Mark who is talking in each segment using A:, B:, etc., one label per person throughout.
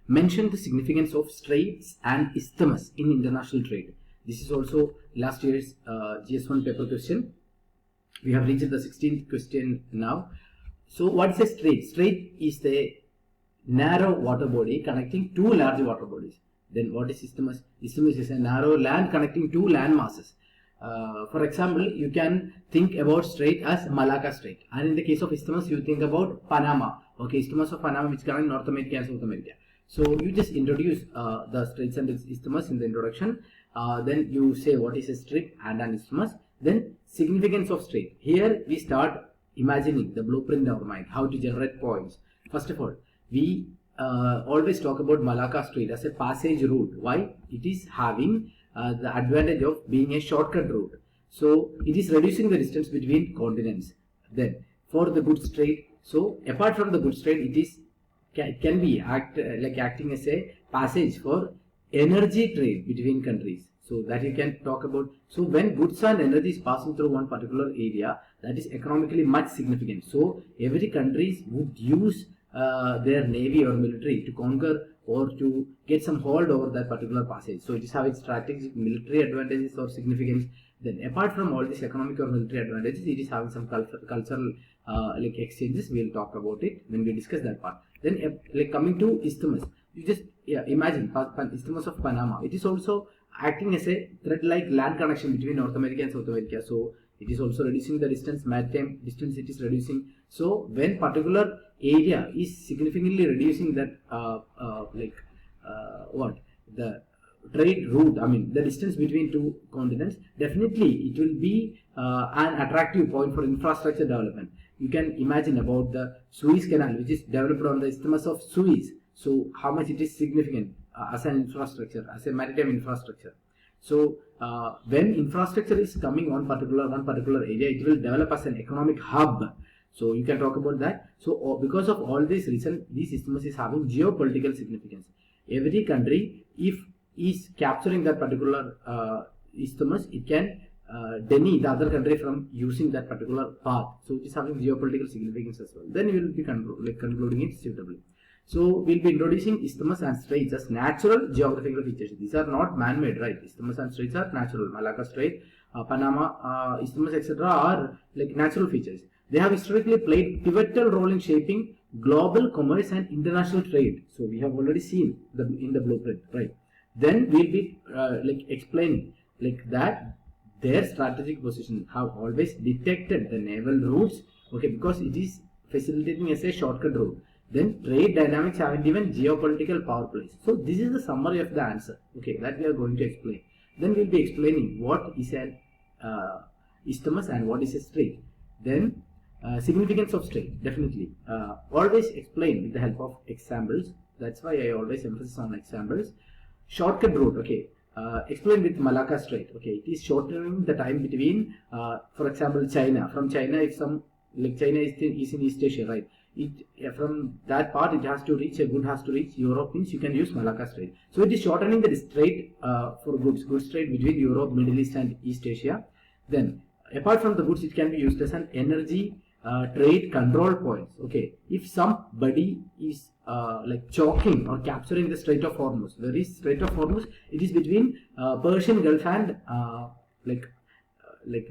A: Mention the significance of straits and isthmus in international trade. This is also last year's GS1 paper question. We have reached the 16th question now. So what is a strait? Strait is the narrow water body connecting two large water bodies. Then what is isthmus? Isthmus is a narrow land connecting two land masses. For example, you can think about strait as Malacca Strait, and in the case of isthmus, you think about Panama. Okay, isthmus of Panama, which connects North America and South America. So you just introduce the straits and isthmus in the introduction. Then you say what is a strait and an isthmus. Then significance of strait. Here we start imagining the blueprint in our mind, how to generate points. First of all, we always talk about Malacca Strait as a passage route. Why? It is having the advantage of being a shortcut route. So it is reducing the distance between continents. Then for the goods trade, so apart from the goods trade, it can be acting as a passage for energy trade between countries. So that you can talk about. So when goods and energy is passing through one particular area, that is economically much significant. So every country would use their navy or military to conquer or to get some hold over that particular passage. So it is having strategic military advantages or significance. Then apart from all these economic or military advantages, it is having some cultural exchanges. We will talk about it when we discuss that part. Then coming to isthmus, you just imagine isthmus of Panama. It is also acting as a thread-like land connection between North America and South America. So it is also reducing the distance, maritime distance it is reducing. So when particular area is significantly reducing that the trade route, I mean the distance between two continents, definitely it will be an attractive point for infrastructure development. You can imagine about the Suez Canal, which is developed on the isthmus of Suez. So how much it is significant as an infrastructure, as a maritime infrastructure. So when infrastructure is coming on one particular area, it will develop as an economic hub. So you can talk about that. So because of all this reason, this isthmus is having geopolitical significance. Every country, if is capturing that particular isthmus, it can deny the other country from using that particular path. So it is having geopolitical significance as well. Then we will be concluding it suitably. So we'll be introducing isthmus and straits as natural geographical features. These are not man-made, right? Isthmus and straits are natural. Malacca Strait, Panama, isthmus, etc. are like natural features. They have historically played pivotal role in shaping global commerce and international trade. So we have already seen in the blueprint, right? Then we'll be explaining that their strategic position have always detected the naval routes, okay, because it is facilitating as a shortcut route. Then trade dynamics haven't even geopolitical power plays. So this is the summary of the answer, okay, that we are going to explain. Then we'll be explaining what is an isthmus and what is a strait. Then significance of strait, definitely. Always explain with the help of examples. That's why I always emphasize on examples. Shortcut route, okay. Explain with Malacca Strait, okay. It is shortening the time between, for example, China. From China, if some China is in East Asia, right? From that part, it has to reach, a good has to reach Europe, means you can use Malacca Strait. So it is shortening the strait for goods trade between Europe, Middle East and East Asia. Then apart from the goods, it can be used as an energy trade control points. Okay, if somebody is choking or capturing the Strait of Hormuz, where is Strait of Hormuz? It is between Persian Gulf and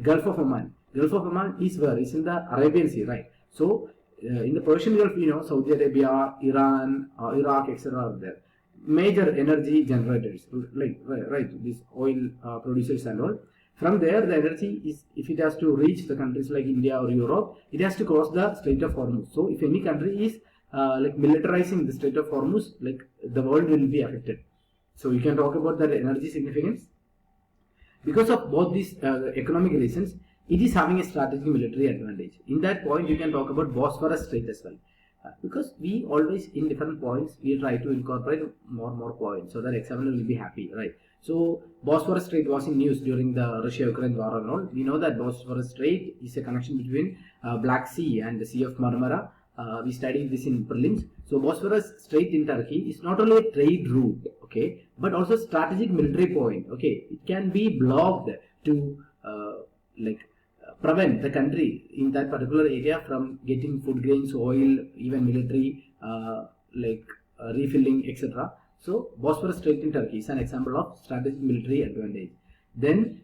A: Gulf of Oman. Gulf of Oman is where? It's in the Arabian Sea, right? So in the Persian Gulf, Saudi Arabia, Iran, Iraq, etc. are there. Major energy generators, right? These oil producers and all. From there, the energy is, if it has to reach the countries like India or Europe, it has to cross the Strait of Hormuz. So if any country is militarizing the Strait of Hormuz, the world will be affected. So you can talk about that energy significance. Because of both these economic reasons, it is having a strategic military advantage. In that point, you can talk about Bosphorus Strait as well. Because we always, in different points, we try to incorporate more points so that examiner will be happy, right? So Bosphorus Strait was in news during the Russia-Ukraine war and all. We know that Bosphorus Strait is a connection between Black Sea and the Sea of Marmara. We studied this in prelims. So Bosphorus Strait in Turkey is not only a trade route, okay, but also strategic military point. Okay, it can be blocked to prevent the country in that particular area from getting food grains, oil, even military refilling, etc. So Bosphorus Strait in Turkey is an example of strategic military advantage. Then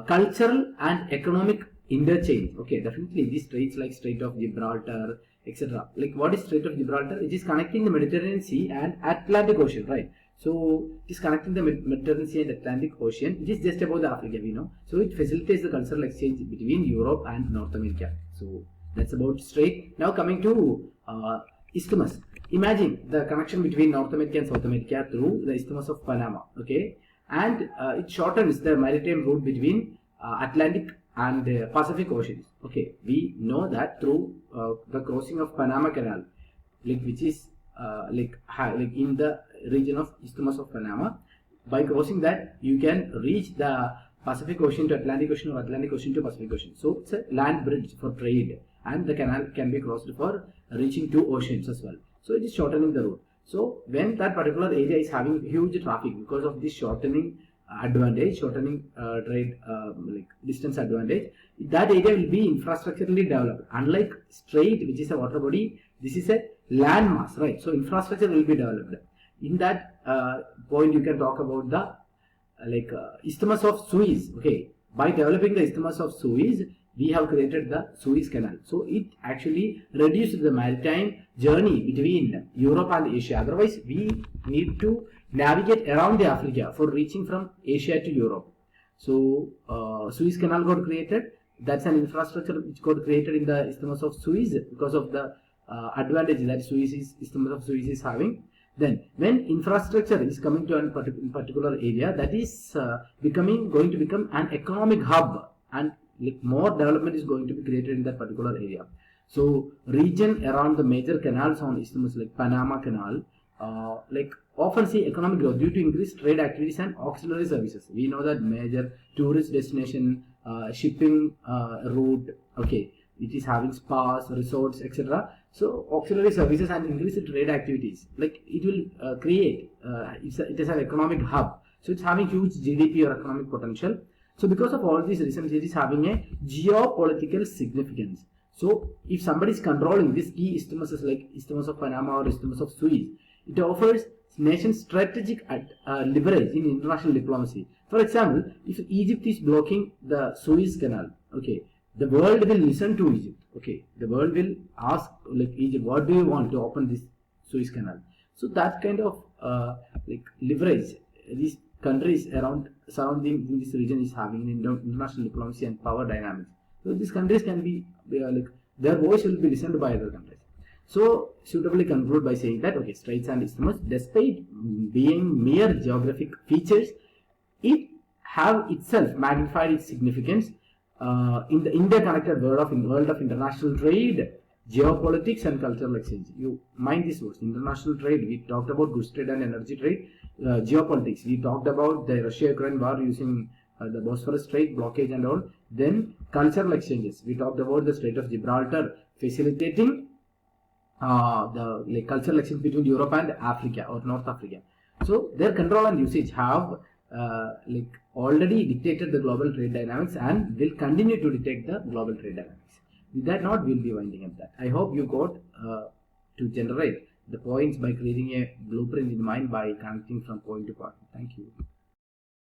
A: cultural and economic interchange. Okay, definitely these straits like Strait of Gibraltar, etc. Like what is Strait of Gibraltar? It is connecting the Mediterranean Sea and Atlantic Ocean, right? So it is connecting the Mediterranean Sea and Atlantic Ocean. It is just above the Africa, we know. So it facilitates the cultural exchange between Europe and North America. So that's about strait. Now coming to isthmus. Imagine the connection between North America and South America through the Isthmus of Panama. Okay, and it shortens the maritime route between Atlantic and Pacific Oceans. Okay, we know that through the crossing of Panama Canal, like which is like in the region of Isthmus of Panama. By crossing that, you can reach the Pacific Ocean to Atlantic Ocean or Atlantic Ocean to Pacific Ocean. So it's a land bridge for trade, and the canal can be crossed for reaching two oceans as well. So it is shortening the route. So when that particular area is having huge traffic because of this shortening advantage, shortening trade like distance advantage, that area will be infrastructurally developed. Unlike strait, which is a water body, this is a land mass, right? So infrastructure will be developed. In that point, you can talk about the Isthmus of Suez. Okay, by developing the Isthmus of Suez, we have created the Suez Canal. So it actually reduced the maritime journey between Europe and Asia. Otherwise, we need to navigate around the Africa for reaching from Asia to Europe. So Suez Canal got created. That's an infrastructure which got created in the Isthmus of Suez because of the advantage that Isthmus of Suez is having. Then, when infrastructure is coming to a particular area, that is going to become an economic hub, and more development is going to be created in that particular area. So, region around the major canals on isthmus like Panama Canal, often see economic growth due to increased trade activities and auxiliary services. We know that major tourist destination, shipping route, okay, it is having spas, resorts, etc. So auxiliary services and increased trade activities, like it will create, it is an economic hub. So it's having huge GDP or economic potential. So because of all these reasons, it is having a geopolitical significance. So if somebody is controlling these key isthmuses like Isthmus of Panama or Isthmus of Suez, it offers nations strategic leverage in international diplomacy. For example, if Egypt is blocking the Suez Canal, okay, the world will listen to Egypt. Okay, the world will ask Egypt, what do you want to open this Suez Canal? So that kind of leverage these countries surrounding this region is having in international diplomacy and power dynamics. So these countries can be their voice will be listened by other countries. So suitably conclude by saying that okay, straits and isthmus, despite being mere geographic features, it have itself magnified its significance in the interconnected world of international trade, geopolitics and cultural exchange. You mind these words: international trade, we talked about goods trade and energy trade. Geopolitics, we talked about the Russia-Ukraine war using the Bosphorus Strait blockage and all. Then cultural exchanges, we talked about the Strait of Gibraltar facilitating the cultural exchange between Europe and Africa or North Africa. So their control and usage have already dictated the global trade dynamics and will continue to dictate the global trade dynamics. With that note, we'll be winding up that. I hope you got to generate the points by creating a blueprint in mind by connecting from point to point. Thank you.